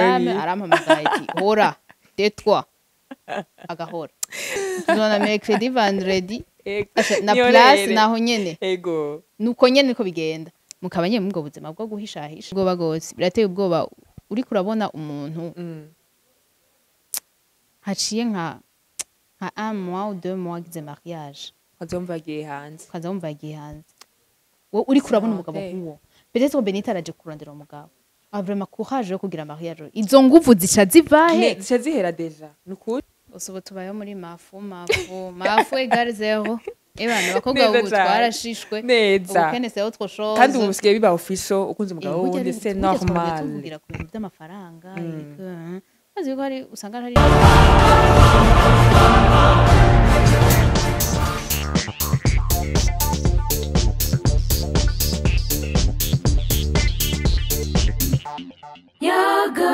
madame arampamagaye ati hora tais-toi agahora tuzona mercredi vendredi na place naho nyene ego nuko nyene niko bigenda mukaba nyene mubwo buzima bwo guhishahisha ubwoba gose birateye ubwoba uri kurabona umuntu haciye nka 1 mois ou 2 mois gize mariage azomva agiye hanze ukazamva yagiye hanze wowe uri kurabona umugabo nk'uwo peut-être Benita araje kurondera umugabo vraiment courage yo kugira mariage izo nguvu zica zivahe zica zihera deja nukuri usubo tubayo muri mafu égale zéro ebana abakobwa ubu twarashishwe neza ubukene c'est autre chose kandi ubu busigaye biba official ukunze umugabo wundi c'est normal tuvugira ku bintu by'amafaranga maze yuko hari usanga hari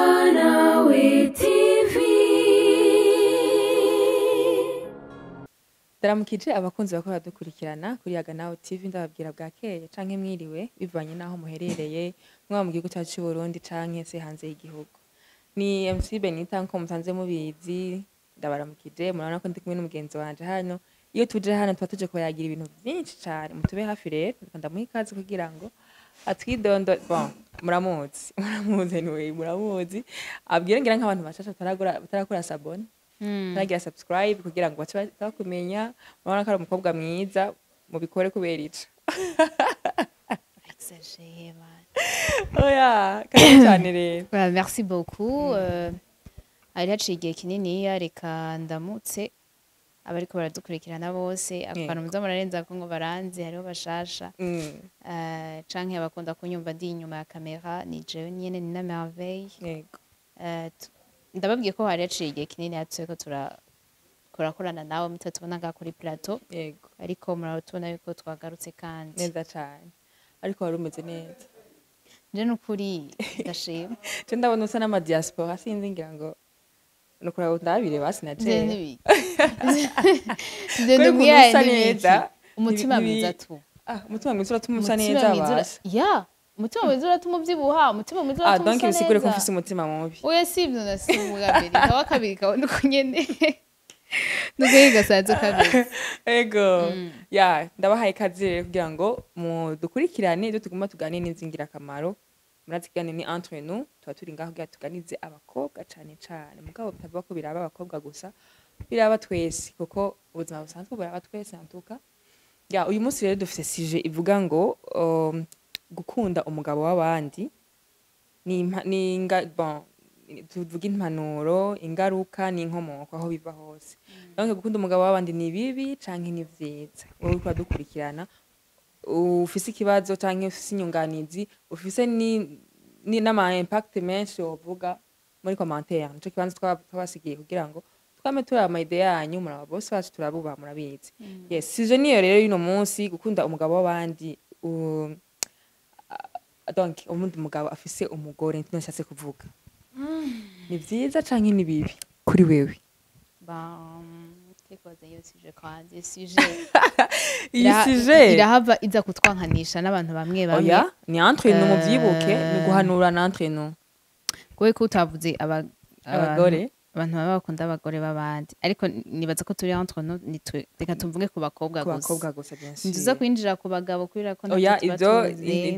Yaganawe TV. Ndaramukije abakunzi bakora dukurikirana kuri Yaganawe TV ndababwira bwakeye canke mwiriwe bivanye naho muherereye mwa mu gihugu cyacu cy'u Burundi canke se hanze y'igihugu. Ni MC Benita nko mutanze mubizi ndabaramukije murabona ko ndi kumwe n'umugenzi wanje hano iyo tuje hano tuba tuje kubayagira ibintu byinshi cyane mutube hafi rero ndamuha ikaze kugira ngo atwidondo bon muramuzi niwe muramuzi abwire ngira nk'abantu bashasha batarakora sabone ntagira subscribe kugira ngo bakumenya murabona ko ari umukobwa mwiza mubikore kubera ico oya kandi cyane rero merci beaucoup ari haciye igihe kinini reka ndamutse abariko baradukurikirana bose abantu muza murarenza ko ngo baranzi hariho bashasha canke abakunda kunyumva ndi inyuma ya kamera ni jewe nyene ni na merveille yego ndababwiye ko hari haciye igihe kinini hatuyeko turakorana nawe mutatubona ngaha kuri plateau yego ariko muratubona yuko twagarutse kandi neza cyane ariko wari umeze neza nje nukuri ndashima je ndabona usa n'ama diaspora sinzi ngira ngo nukura ndabire basi na je Ndende mwiya neza umutima mwiza tu umutima mwiza uratuma usa neza basi ya umutima mwiza uratuma ubyibuha umutima mwiza uratuma usa neza donc bisigure ko mfise umutima mubi oya sivyo nasimuga mbere kawa kabiri kawa nuko nyene nuko gasazo kabiri ego ya ndabahaye kazi kugira ngo mudukurikirane tuguma tuganire n'inzingira kamaro murazigane ni entre nous tuba turi ngaho kugira tuganize abakobwa cane cane mugabo bitavuga ko biraba abakobwa gusa biraba twese kuko ubuzima busanzwe buraba twese antuka ya uyu munsi rero dufite sujet ivuga ngo gukunda umugabo w'abandi ni bon tuvuga impanuro ingaruka n'inkomoko aho biva hose donc gukunda umugabo w'abandi ni bibi canke ni vyiza wowe kwa dukurikirana ufise ikibazo canke ufise inyunganizi ufise ni nama impact menshi wovuga muri commentaire nico kibanza twabasigiye kugira ngo twame turi ama idea yanyu muraba bose bacu turabuba murabizi yes sije niyo rero yuno munsi gukunda umugabo w'abandi donc umundi mugabo afise umugore ntinashatse kuvuga ni vyiza canke ni bibi kuri wewe tekoze iyo sije kandi sije irahava iza kutwankanisha n'abantu bamwe bamwe oya ni entre nous muvyibuke ni guhanurana entre nous goye ko utavuze abagore abantu baba bakunda abagore babandi ariko nibaza ko turi entre nous nitwe reka tumvuge ku bakobwa gusa bien sûr nziza kwinjira ku bagabo kubera ko oya ibyo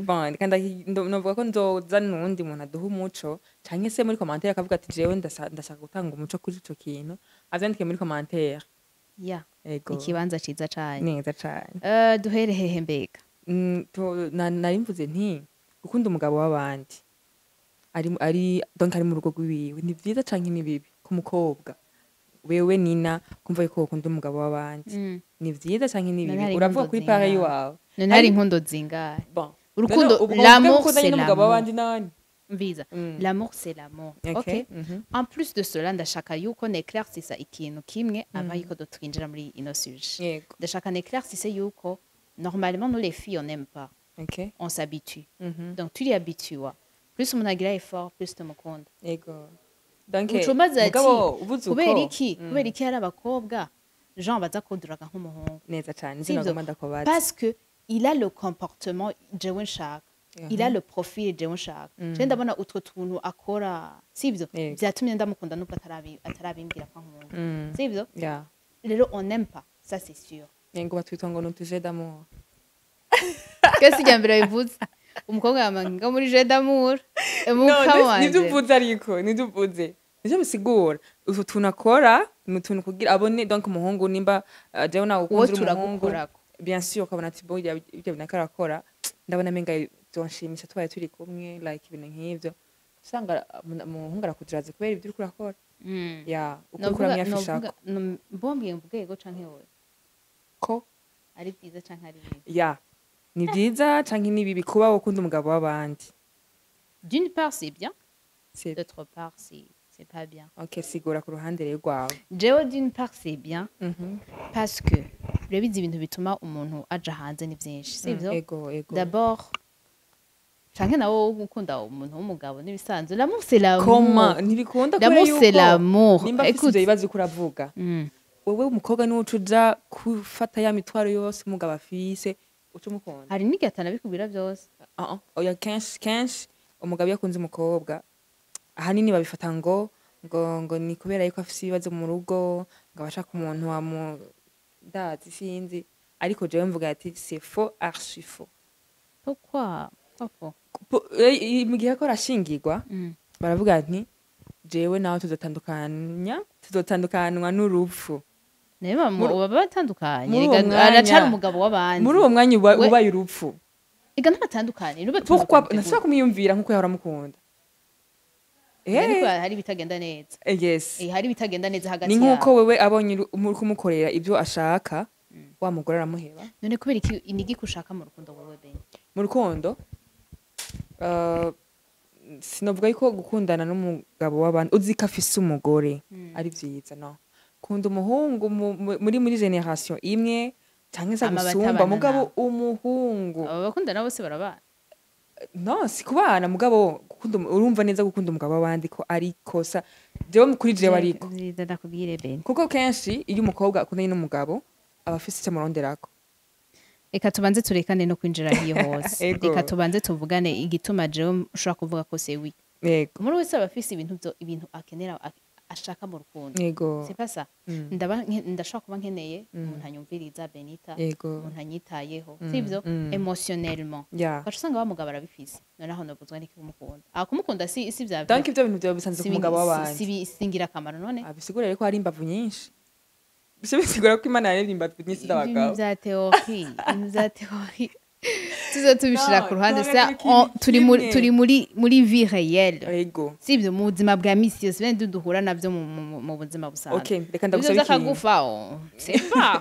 bon kandi novuga ko nzoza nundi muntu aduha umuco canke se muri commentaire akavuga ati jewe ndashaka gutanga umuco kuri ico kintu avyandike muri commentaire ya ikibanza ciza cane neza cane duhere hehe mbega narimvuze nti gukunda umugabo w'abandi ari donc ari mu rugo rwiwe ni vyiza canke ni bibi ku mukobwa wewe nina kumva yuko ukunda umugabo w'abandi ni vyiza canke ni bibi uravuga kuri pare yiwawe none hari inkondo zingahe bon urukundo l'amour c'est l'umugabo w'abandi nani mbiza l'amour c'est l'amour okay en plus de cela ndashaka yuko n'éclaircissa ikintu kimwe ava yuko dutwinjira muri ino sujet ndashaka n'éclaircissa yuko normalement nous les filles on n'aime pas on s'habitue donc tu y habitues plus umuntu agira effort plus tumukunda yego donc ucumaza ati kubera iki hari abakobwa Jean baza kuduraga nk'umuhungu neza cyane ndinagomba ndakobaza parce que il a le comportement jewe nshaka il a le profil je nshaka je ndabona utwo tuntu akora sivyo byatumye ndamukunda nubwo atarabimbwira kwa nkunda sivyo rero on n'aime pas ça c'est sûr ngo batwita ngo n'utuje d'amour qu'est-ce qu'il mbere bivuze umukobwa yamanga muri je d'amour nibyo uvuze ariko nibyo uvuze nicyo bisigura utu tuntu akora ni utuntu kugira abone donc umuhungu nimba jewe nawe ukundira umuhungu bien sûr ukabona ati bo ibyo bintu akarakora ndabona menga byonshimisha twaye turi kumwe like ibintu nk'ivyo usanga umuhungu arakudiraze kubera ibyo uri kurakora ya ukuri myafishako mbombiye mbwego canke wowe ko ari byiza canke ari bibi ya ni byiza canke ni bibi kuba ukunda umugabo w'abandi d'une part c'est bien d'autre part c'est pas bien. OK, sigura ku ruhande rero rwawe. Jewe d'une part c'est bien parce que rebizi ibintu bituma umuntu aja hanze ni byinshi, sivyo? Ego. D'abord canke nawo gukunda umuntu w'umugabo nibisanzwe. L'amour c'est l'amour. Comment? Ntibikunda kure yuko. L'amour c'est l'amour. Nimba ufite ibibazo kuravuga. Wewe umukobwa ni ucuja kufata ya mitwaro yose umugabo afise ucumukunda. Hari n'igatana bikubira byose. Oya kenshi umugabo yakunze umukobwa ahanini babifata ngo ni kubera yuko afise ibibazo mu rugo ngo abashaka umuntu wamudazi sinzi ariko jewe mvuga ati c'est faux archi faux. Pourquoi? Mu gihe ko rashingirwa baravuga ati jewe nawe tuzotandukanwa n'urupfu. Neba baba batandukanye aracari umugabo w'abandi. Muri uwo mwanya ubaye urupfu. Ega ntabatandukanye nube pourquoi nashaka kumiyumvira nkuko yahora mukunda. Ariko hari bitagenda neza. Yes. Hari bitagenda neza hagati ya. Ni nkuko wewe abonye kumukorera ibyo ashaka wa mugore aramuheba. None kubera iki inigi kushaka mu rukundo wowe ben? Mu rukundo sinovuga yuko gukundana n'umugabo w'abandi uzika afise umugore ari byiza no. Kunda umuhungu muri generation imwe cyangwa se gusumba mugabo umuhungu. Aba bakundana bose barabana. No sikubana mugabo urumva neza gukunda umugabo w'abandi ko ari kosa jewe kuri jewe ariko ndakubwire ben kuko kenshi iyo umukobwa akundanye n'umugabo aba afise icyo amuronderako. Eka tubanze turekane no kwinjira hiyo hose. Eka tubanze tuvugane igituma jewe ushaka kuvuga ko c'est oui. Yego muri wese aba afise ibintu akenera ashaka mu rukundo. Yego c'est pas ça. Ndashaka kuba nkeneye umuntu anyumviriza Benita umuntu anyitayeho sivyo émotionnellement. Parce usanga bamugabo arabifise none aho nobuzwa niki kumukunda kumukunda si bya donc ibyo bintu byo bisanzwe ku mugabo w'abandi singira kamaro none abisigura reko hari imbavu nyinshi bisigura ko Imana yarebye imbavu nyinshi z'abagabo za théorie tuzo tubishira ku ruhande sa turi muri vie réelle. Yego sivyo mu buzima bwa misi yose bende duhura navyo mu buzima busanzwe. OK reka ndagusaba iki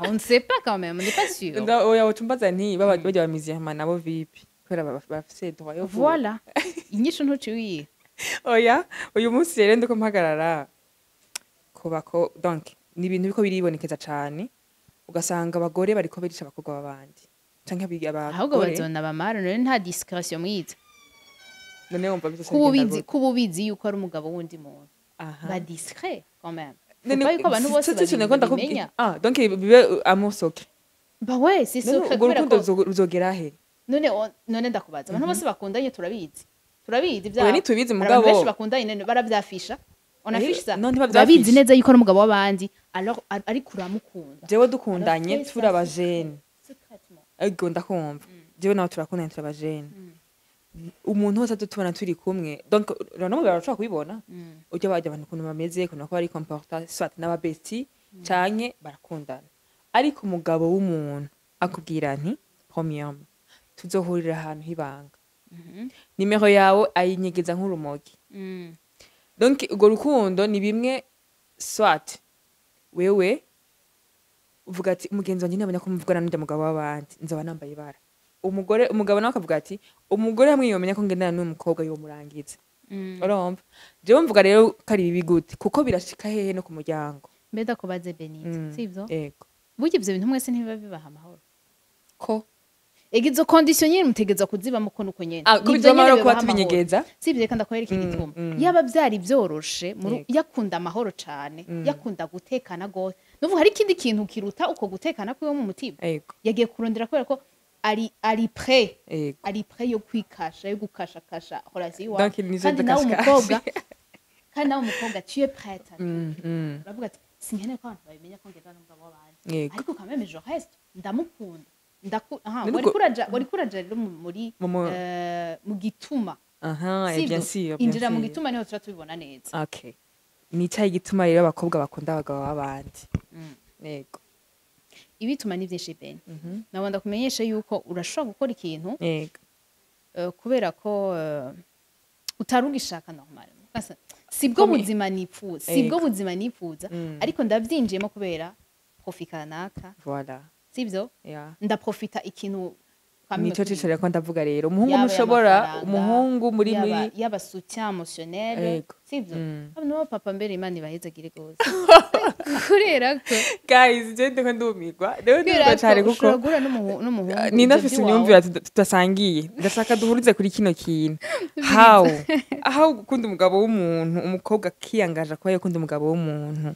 on sait pas quand même on n'est pas sûr. Oya utumbaza nti bajya bamizi hama nabo vipi kwera bafise droit yo voilà inyisho ntuciye. Oya uyu munsi rero ndiko mpagarara kubako donc ni ibintu biko biribonekeza cyane ugasanga abagore bariko birisha abakobwa b'abandi canke abagore ahubwo bazona bamara none nta discretion mwiza. None wumva bitose kububizi yuko ari umugabo wundi muntu ba discret quand même. None yuko abantu bose babimenya donc bibe amusoke ba ouais c'est secret kubera ko uzogera he. None ndakubaza abantu bose bakundanye turabizi bya we nitubizi mugabo benshi bakundanye baravyafisha onafisha babizi neza yuko ari umugabo w'abandi alors ari kuramukunda. Jewe dukundanye turabajene ego ndakumva jewe nawe turakundanye turabajene umuntu wese tubona turi kumwe donc no mugabo arashaka kubibona ujya bajya abantu kuntu bameze kuntu ko ari comporta soit n'ababesti canke barakundana ariko umugabo w'umuntu akubwira nti premium tuzohurira ahantu hibanga nimero yawe ayinyegeza nk'urumogi. Donc ugo rukundo ni bimwe soit wewe uvuga ati umugenzi wanje nabanya ko muvugana n'undi mugabo w'abandi nzaba nambaye ibara umugabo nawe akavuga ati umugore hamwe yomenya ko ngendana n'umukobwa yo murangiza. Urumva jewe mvuga rero kari bibi gute kuko birashika hehe no ku muryango. Mbeda kubaze Benita sivyo yego burya ivyo bintu mwese ntibiba bibaha amahoro ko egizo condition nyine mutegeza kuziba muko nuko nyene kubyo amahoro kuba tubinyegeza sivyo kandi akwereka igituma yaba byari byoroshe yakunda amahoro cyane yakunda gutekana go nuvuga hari ikindi kintu kiruta uko gutekana kwiwe mu mutima yagiye kurondera kubera ko ari prêt Yego. ari prêt yo kwikasha yo gukashakasha relation Donc, iwawe nizo kandi nawe dukashikashi. umukobwa kandi nawe umukobwa tu es prête uravuga ati sinkeneye ko abantu babimenya ko ngendana n'umugabo w'abandi Yego. ariko quand même je reste ndamukunda Nubwo- wari kuraja rero muri mu gituma Aha, sibyo? bien sûr, bien injira mu sûr. gituma niho tuba tubibona neza Okay. Ni cyayi gituma rero abakobwa bakunda abagabo b'abandi. Yego. ibituma ni byinshi bene nabo ndakumenyesha yuko urashobora gukora ikintu Yego. kubera ko utari ugishaka normal sibwo buzima nipfuza sibwo buzima nipfuza ariko ndabyinjiyemo kubera profit kanaka Voilà. sibyo Yeah. ndaprofita ikintu Nico cicare ko ndavuga rero umuhungu Yaba mushobora y'amafaranga, umuhungu muri yaba soutien émotionnel Yego. sibyo no papa mbere imana ibahezagire gose kurera ko guys je ndiko ndumirwa rero ndumva cyane kuko ushobora guhura n'umuhungu ni nafise imyumvire tudasangiye ndashaka duhurize kuri kino kintu how gukunda umugabo w'umuntu umukobwa akiyangaje kuba yakunda umugabo w'umuntu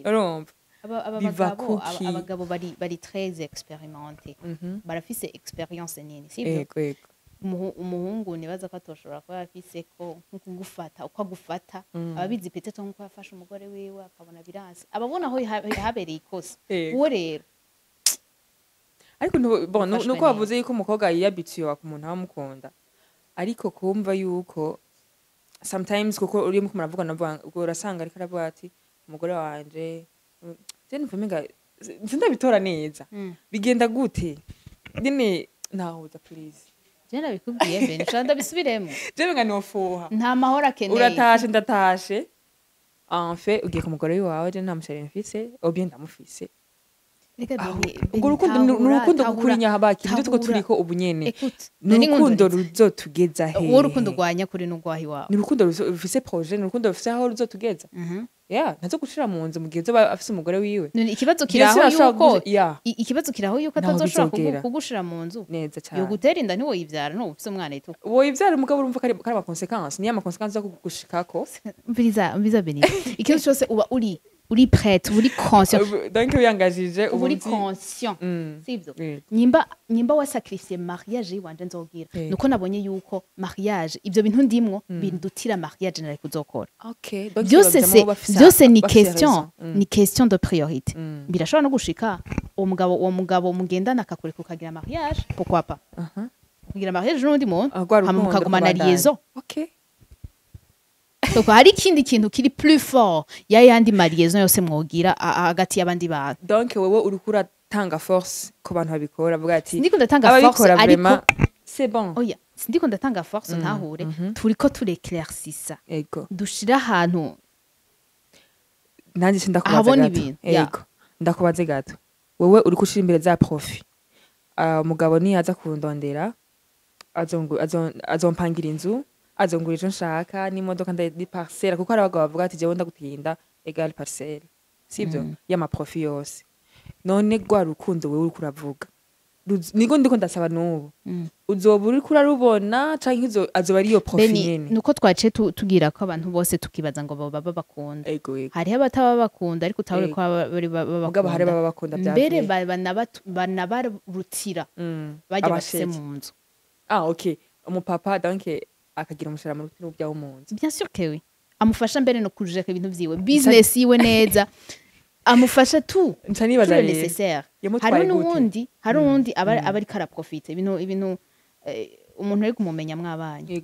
urumva abagabo bari très expérimenté barafise expérience nini sibyo yego yego umuhungu nibaza ko atoshobora kuba afise ko nko kugufata uko agufata ababizi petete nko yafashe umugore wiwe akabona biranse ababona aho habereye ikosa uwo rero ariko nuko bavuze yuko umukobwa yiyabituye ku muntu abamukunda ariko kumva yuko sometimes kuko uri mu kumuravuga navuga urasanga ariko aravuga ati umugore wanje sindabitora neza bigenda gute nyine nahuza please jena bikubwiye mbere nshanda bisubiremo jewe nga nofuha nta mahoro akeneye uratashe ndatashe en fait ugiye ku mugore wawe je nta mushari mfise obye ndamufise ubwo urukundo gukurinya habaki ibyo tuko turiko ubu nyene ni urukundo ruzotugeza he uwo rukundo rwanya kuri n'ugwahi wawe ni urukundo rufise projet ni urukundo rufise aho ruzotugeza ntazo gushira mu nzu mu gihe zoba afise umugore wiwe ikibazo kiraho yuko atazoshobora kugushira mu nzu neza cyane yogutera inda ntiwoyivyara no ufise umwana yituka woyivyara umugabo urumva kari ama consequences ni ama consequences zo kugushikako mviriza beni ikintu cyose uba uri prête uri conscient donc uyangajije uri conscient sivyo nyimba wasacrifice mariage wanje nzogira nuko nabonye yuko mariage ibyo bintu ndimwo bindutira mariage nari kuzokora okay byose ni question de priorité birashobora no gushika uwo mugabo mugendana akakureka ukagira mariage pourquoi pas kugira mariage n'undi muntu hamukagumana liaison okay donc hari ikindi kintu kiri plus fort ya yandi liaison yose mwogira hagati y'abandi bantu donc wewe uriko uratanga force ku bantu babikora avuga ati ndiko ndatanga force ariko c'est bon oya ndiko ndatanga force ntahure turiko tureclaircisa yego dushira ahantu nanjye sindakubaza gato yego ndakubaze gato wewe uriko ushira imbere za profit umugabo ni aza kurondondera azompangira inzu azongura ico nshaka n'imodoka ndi parcelle kuko hari abagabo bavuga ati jewe ndagutinda egal parcelle sibyo y'ama profit yose none gwa rukundo wewe uriko uravuga niko ndiko ndasaba n'ubu uzoba uriko urarubona canke azoba ari yo profit nyene nuko twaciye tugira ko abantu bose tukibaza ngo baba bakunda hariho abataba bakunda ariko utahore ko mugabo hari baba bakunda mbere banabarutira bajya bafise mu nzu okay umupapa donc akagira umushara mu rutiro byawo mu nzu bien sûr que oui amufasha mbere no kujeka ibintu vyiwe business yiwe neza amufasha tu nsanibaza necessaire hari n'uwundi aba ari kara profite ibintu umuntu ari kumumenya mwabanye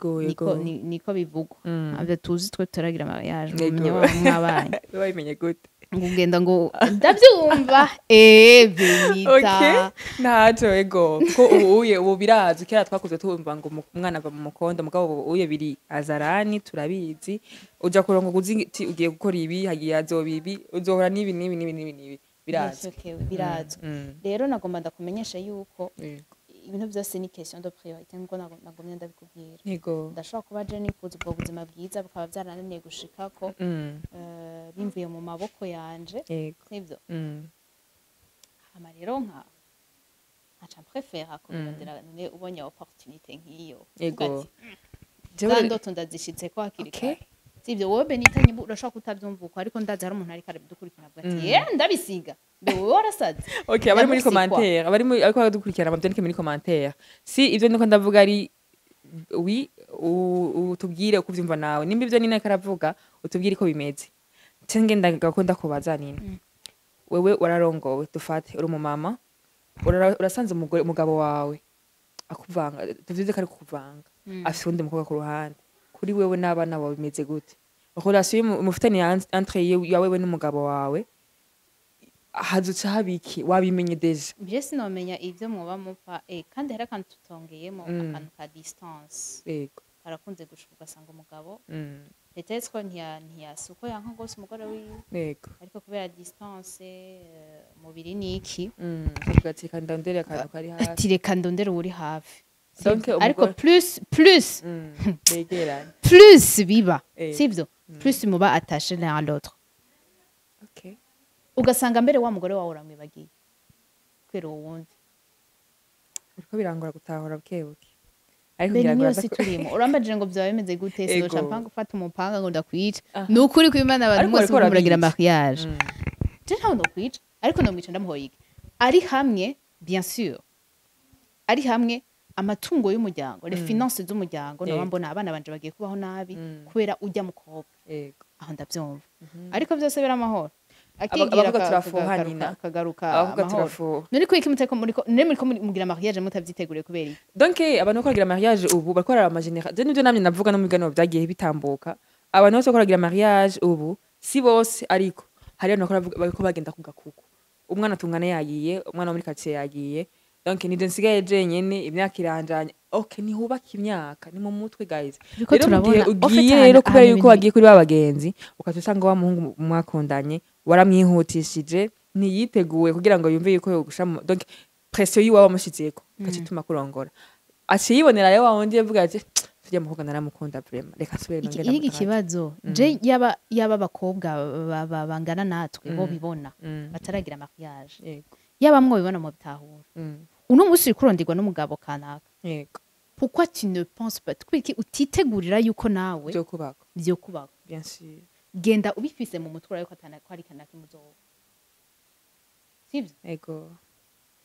niko bivugwa avyo tuzi twe turagira mariage mumenya mwabanye babimenye gute ngugenda ngo ndavyumva benita ntaco ego ko ubu birazi kera twakuze tumva ngo umwana ava mu mukondo mugabo uye biri azarani turabizi uja kurongo kuziti ugiye gukora ibi hagiye azobibi uzohora nibi birazi rero nagomba ndakumenyesha yuko ibintu byose ni question de priorité ngo nagomye ndabikubwira ndashobora kuba je nifuza ubwo buzima bwiza bukaba byarananiye gushikako bimvuye mu maboko yanje sivyo hama rero nkaca préfère kurondera none ubonye opportunité nk'iyo ego ndoto ndazishitse ko hakiri kare sivyo wowe Benita nyibu urashaka kutavyumvuka ariko ndazi hari umuntu ariko aradukurikirana avuga ati ndabisiga mbe wowe warasaze. Okay, abari muri commentaire ariko baradukurikirana babyandike muri commentaire si ivyo niko ndavuga ari oui utubwire uko uvyumva nawe nimba ivyo nina karavuga utubwire ko bimeze cyangwa ndagakunda kubaza nina wewe wararongowe dufate uri umumama urasanze umugabo wawe akuvanga tuvuze ko ari kuvanga afite undi mukobwa ku ruhande kuri wewe n'abana bawe bimeze gute relation mufitanye entre yawe n'umugabo wawe hazutse habiki wabimenye deje bje sinomenya ivyo mwoba mupfa kandi hari akantu tutongeyemo akantu ka distance yego karakunze gushuka ugasanga umugabo peut-être ko ntiyasuko yanka gose umugore wiwe yego ariko kubera distance mubiri niki ugati kandondere akantu kari hafi ati reka ndondere uri hafi ariko plus begeranye plus biba sivyo plus muba attaché l'un à l'autre. Okay. Ugasanga mbere wa mugore wawe uramwibagiye kwera uwundi uriko birangora gutahura bukebuke ariko birangora si turimo urambaje ngo byawe bimeze gute se champagne ufata umupanga ngo ndakwica nukuri kwimana abantu mwese muragira mariage je ntawo ndakwica ariko ndamwica ndamuhoyike ari hamwe bien sûr ari hamwe amatungo y'umuryango les finances z'umuryango no mbona abana banje bagiye kubaho nabi kubera ujya mukobwa yego aho ndabyumva ariko byose bira amahoro akigira akagaruka amahoro nuri ko ikimuteko muri mugira mariage mutavyiteguriye kubera donc abantu bakoragira mariage ubu bakora ama général je nivyo namye navuga no mu biganiro byagiye bitambuka abantu bose bakoragira mariage ubu si bose ariko hari abantu bakora bagenda kugakuku umwana tungana yagiye umwana muri quartier yagiye donc ni densigaye jenyene imyaka iranjanye okay ni hubaka imyaka ni mu mutwe guys rero turabona ugiye rero kubera yuko wagiye kuri babagenzi ukatusanga wa muhungu mwakundanye waramwihutishije ntiyiteguye kugira ngo yumve yuko yogusha donc pression yiwa wamushizeko kacituma kurongora aciyibonera rero wawundi yavuga ati tujya mukobwa naramukunda vraiment reka subire nongera iki kibazo je yaba bakobwa bangana natwe bo bibona bataragira mariage yego yaba mwo bibona mu bitahura uno musi kurondirwa n'umugabo kanaka yego pourquoi tu ne penses pas twiki utitegurira yuko nawe byo kubako bien sûr genda ubifise mu mutwe yuko atari kanaka muzoba sivyo yego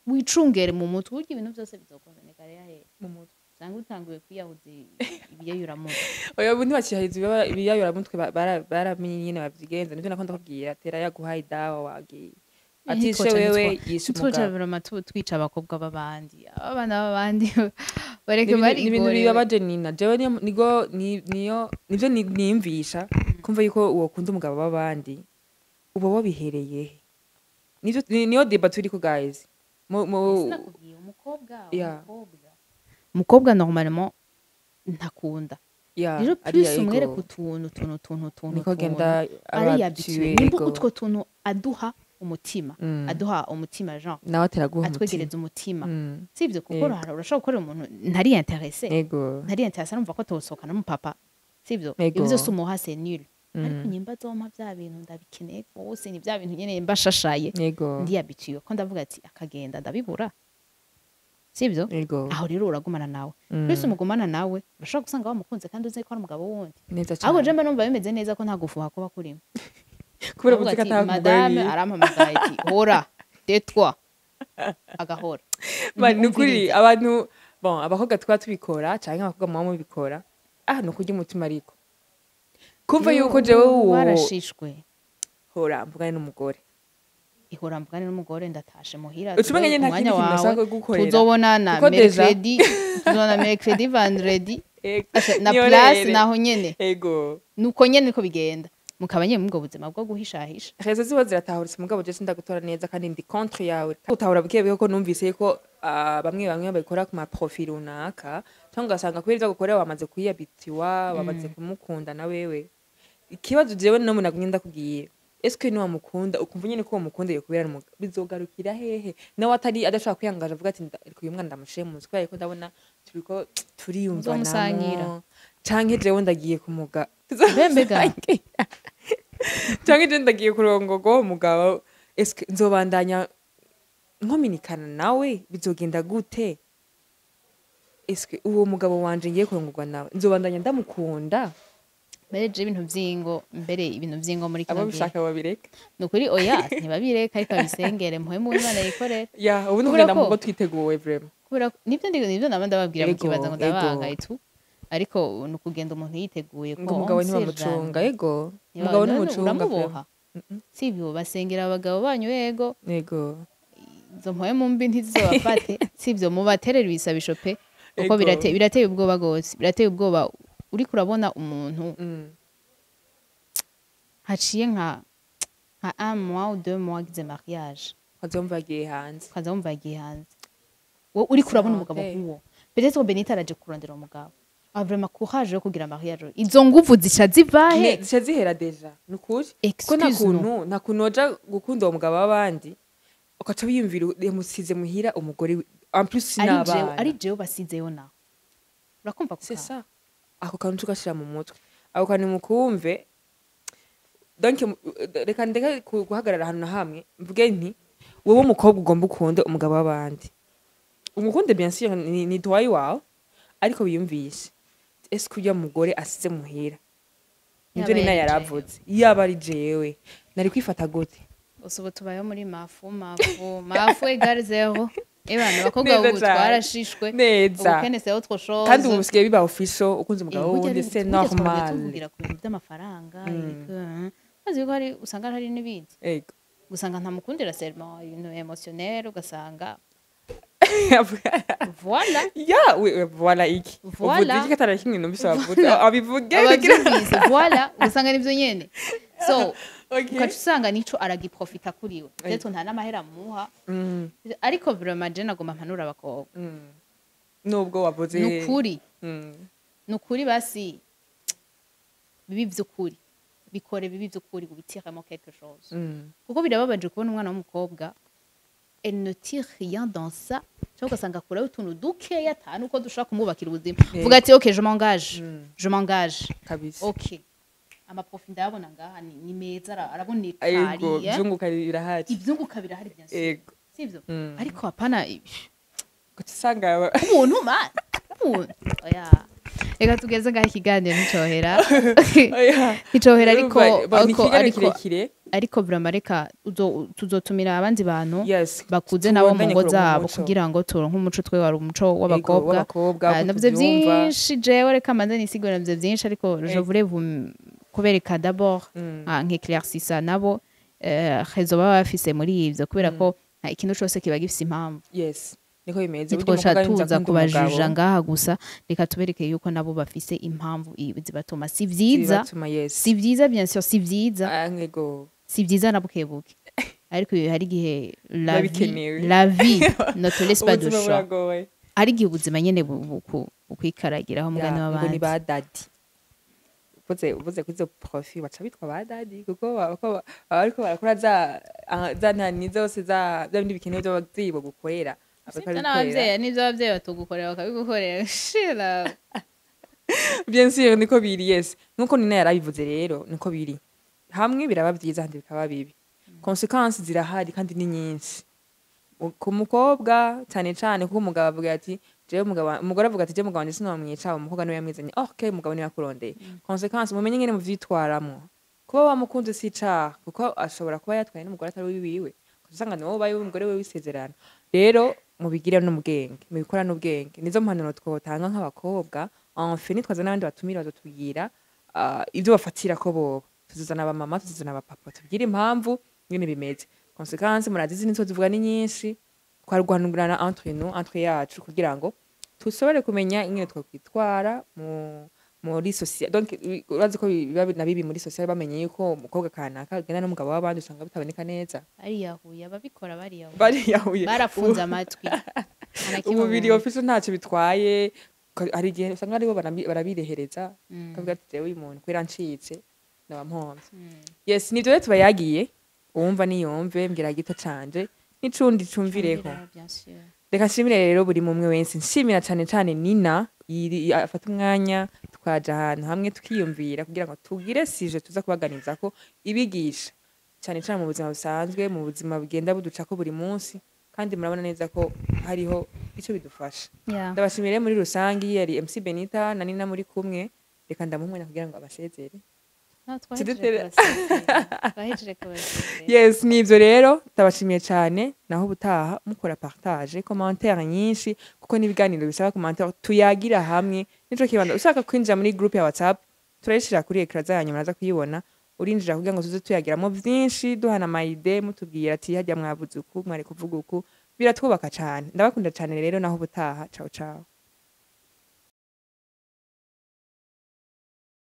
wicungere mu mutwe urya ibintu byose bizokoneka rero mu mutwe cyangwa utanguye kwiyahuzi ibiyayura mutwe oya bundi bakihahiza ibiyayura mutwe baramenye nyine babyigenza nivyo nakunda kubwira tera yaguhaye dawa wagiye atishe wewe yisumuga twica abakobwa b'abandi abana b'abandi bareke bari ibintu bibabaje nina jewe nigo niyo nivyo nimvisha kumva yuko uwo kunda umugabo b'abandi uba wabihereye nivyo niyo debat turi ko guys umukobwa normalement ntakunda rero plus umwere kutuntu niko genda ariyabituye nimba utwo tuntu aduha umutima genre nawe ateraguha atwegereza umutima sivyo kuko urashobora gukora umuntu ntari intéressé numva ko tosohokana n'umupapa sivyo ibyo byose umuha c'est nul ariko nyimba zompa bya bintu ndabikeneye rwose ni bya bintu nyene mbashashaye ndiyabituye ko ndavuga ati akagenda ndabibura sivyo aho rero uragumana nawe plus umugumana nawe urashobora gusanga wamukunze kandi uzi ko ari umugabo wundi ahubwo je mba numva bimeze neza ko nta gufuha kuba kurimo kubera guteka madame arampamagaye ati hora tais-toi agahora nukuri abantu bon abakobwa twa tubikora canke abakobwa mu mubikora nukurya umutima ariko kumva yuko jewe warashishwe hora mvugane n'umugore ihora mvugane n'umugore ndatashe muhira ucumenye nta kindi kintu nashaka gukorera tuzobonana mercredi vendredi na place naho nyene ego nuko nyene niko bigenda mukabanye mu buzima bwo guhishahisha rezo ziba ziratahuritse mugabo je sindagutora neza kandi ndi contre yawe utahura bukebe ko numvise ko bamwe babikora ku ma profil runaka cyangwa gasanga kubera ivyo gukorera wamaze kuyabitiwa wamaze kumukunda na wewe ikibazo jewe no muna kunyenda kugiye eske ni wamukunda ukumva nyene ko wamukunda yo kubera bizogarukira hehe nawe atari adashaka kwiyangaje avuga ati uyu mwana ndamushiye mu mutwe ariko ndabona turiko turiyumva namo canke jewe ndagiye kumuga bembega canke je ndagiye kurongorwa umugabo eske nzobandanya nkominikana nawe bizogenda gute eske uwo mugabo wanje ngiye kurongorwa nawe nzobandanya ndamukunda mbere je ibintu vy'ingo muri kino abo gihe bishaka babireka nukuri oya ntibabireka ariko abisengere muhemu w'Imana yikorera ya ubu nugenda mu go twiteguwe vraiment kubera nivyo naba ndababwira mu Ego, kibaza ngo ego. ndabangaye tu ariko nukugenda umuntu yiteguye ko ngo umugabo on sait ntibamucunga jamais. yego Niba- umugabo none ntimucunga uramuboha sivyo basengera abagabo banyu yego yego izo mpwemu mbi ntizizobafate sivyo mubaterera ibisabisho pe kuko Ego. birateye ubwoba gose birateye ubwoba uriko urabona umuntu haciye nka 1 mois ou 2 mois agize mariage azomva agiye hanze ukaza wumva yagiye hanze wowe uriko urabona umugabo Okay. nk'uwo peut-être ko Benita araje kurondera umugabo a vraiment courage yo kugira mariage izo nguvu zica zivahe zica zihera deja nukuri ko Excuse-nous. nta kuntu waja gukunda uwo mugabo w'abandi ukaca wiyumvira yamusize muhira umugore en plus n'abana ari jewe basizeyo naho urakumva c'est kuka ça ako kantu tugashira mu mutwe ako kantu mukumve donc reka ndeka guhagarara ahantu na hamwe mvuge nti wowe umukobwa ugomba ukunde umugabo w'abandi umukunde bien sûr ni droit wawe ariko wiyumvishe est-ce que uya mugore asize muhira nibyo Yaba nina yari yaravuze yaba ari jewe nari kwifata gute ubu tubayeho muri mafu egare zero ebana abakobwa Neza ubu cane. twarashishwe neza ubukene c'est autre chose kandi ubu busigaye biba official ukunze Eh, umugabo burya wundi rero c'est burya twajya normal tuvugira ku bintu by'amafaranga maze yuko hari usanga hari n'ibindi ego usanga ntamukundira seulement ibintu emotionnel ugasanga voilà ya voilà iki Voilà. uvuze iki katara kimwe numvise bavuze abivuge ababyumvise voilà ugasanga nivyo nyene so Okay. ugaca usanga nico aragiprofita kuri we ndetse nta n'amahera muha ariko vraiment je nagomba mpanura abakobwa nubwo wavuze nukuri Mm. nukuri basi bibi vy'ukuri bikore bibi vy'ukuri ubitiremo quelque chose kuko birababaje kubona umwana w'umukobwa elle ne tire rien dans ça cyangwa ugasanga akuraho utuntu dukeya atanu uko dushobora kumwubakira ubuzima vuga ati ok je m'engage kabisa ok amaprofi ndayabona ngaha ni meza araboneka ego hariya byunguka birahari ivyunguka birahari bien sûr ego sivyo ariko hapana usanga umuntu man umuntu oya reka tugeze ngaho ikiganiro nticohera nticohera ariko vraiment reka tuzotumira abandi bantu yes bakuze nabo mu tubandanye ngo kuronka zabo umuco. kugira ngo turonke umuco twe wari umuco w'abakobwa w'abakobwa, uko navyo tuvyumva. vyinshi jewe reka manze nisigura navyo vyinshi ariko je voulais vous kubereka d'abord nk'éclaircissa nabo rezo baba bafise muri ivyo kubera ko ikintu cose kiba gifise impamvu yes niko bimeze ntitwoca tuza kubajuja ngaha gusa reka tubereke yuko nabo bafise impamvu zibatuma si vyiza si vyiza bien sûr si vyiza ego si vyiza na bukebuke ariko hari igihe la Bikenewe. vie ne te laisse pas de ubuzima choix buragoye hari igihe ubuzima nyene bukwikaragiraho mugani ngo ni w'abandi ba dadi uvuze kuri izo profi baca bitwa ba dadi kuko baba bariko barakora za ntani zose za bindi bikenewe by'abavyeyi bagukorera sivyo n'abavyeyi n'ivyo abavyeyi batugukorera bakabigukorera shira bien sûr niko biri yes nkuko nina yarabivuze rero niko biri hamwe biraba byiza handi bikaba bibi consequences zirahari kandi ni nyinshi ku mukobwa cyane cyane kuko umugabo avuga ati jewe umugore avuga ati jewe umugabo ndetse n'uwamwica umukobwa niwe yamwizanye okay umugabo niwe yakurondeye consequences mumenye ngene muvyitwaramo kuba wamukunze si icaha kuko ashobora kuba yatwaye n'umugore atari wiwe usanga niwe ubaye umugore we wisezerana rero mubigire no mubwenge mubikora n'ubwenge nizo mpanuro twotanga nk'abakobwa enfin nitwaza n'abandi batumira bazotubwira ibyo bafatira ko bobo tuzizana abamama tuzizana abapapa tubwire impamvu nyine bimeze consequences murazizi nizo zivuga ni nyinshi twarwanugurana entre yacu kugira ngo tusobore kumenya ingene twakwitwara muri society donc urazi ko biba na bibi muri society bamenye yuko umukobwa kanaka agenda n'umugabo w'abandi usanga bitaboneka neza bariyahuye ababikora bariyahuye barafunze amatwi umubiri official ntacyo bitwaye hari igihe usanga aribo barabirehereza kavuga ati jewe uyu muntu kwera ncitse ndabamponze yes nivyo rero tubayagiye uwumva niyumve mbwira gito canje n'icundi cumvireho reka nshimire rero buri mumwe wese nshimira cane cane Nina afata umwanya twaja ahantu hamwe tukiyumvira kugira ngo tugire sije tuza kubaganiza ko ibigisha cane cane mu buzima busanzwe mu buzima bugenda buducako buri munsi kandi murabona neza ko hariho ico bidufasha ndabashimire muri rusangi yari MC Benita na Nina muri kumwe reka ndamumwanya kugira ngo abasezere twahejeje yes nivyo rero ndabashimiye cyane naho ubutaha mukora partage commentaire nyinshi kuko n'ibiganiro bisaba commentaire tuyagira hamwe nico kibanda ushaka kwinjira muri group ya WhatsApp turayishira kuri ekran zanyu muraza kuyibona urinjira kugira ngo tuze tuyagiramo byinshi duhana amayide mutubwira ati hajya mwavuze uku mwari kuvuga uku biratwubaka cyane ndabakunda cyane rero naho ubutaha ciao ciao